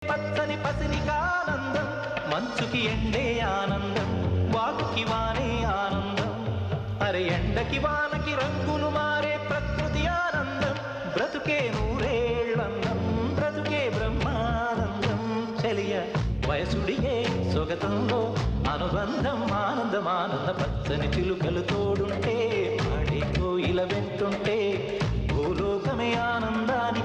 పచ్చని పసిలికి ఆనందం, మంచుకి ఎండే ఆనందం, వాగుకి వానే ఆనందం, అరే ఎండకి వానకి రంగులు మారే ప్రకృతి ఆనందం, బ్రతుకే నూరేళ్ళందం, బ్రతుకే బ్రహ్మానందం. చెలియ వయసుడిగే సొగతంలో అనుబంధం, ఆనందం ఆనంద. పచ్చని చిలుకలు తోడుంటే, పాడే కోయిల వెంటుంటే, భూలోకమే ఆనందాన్ని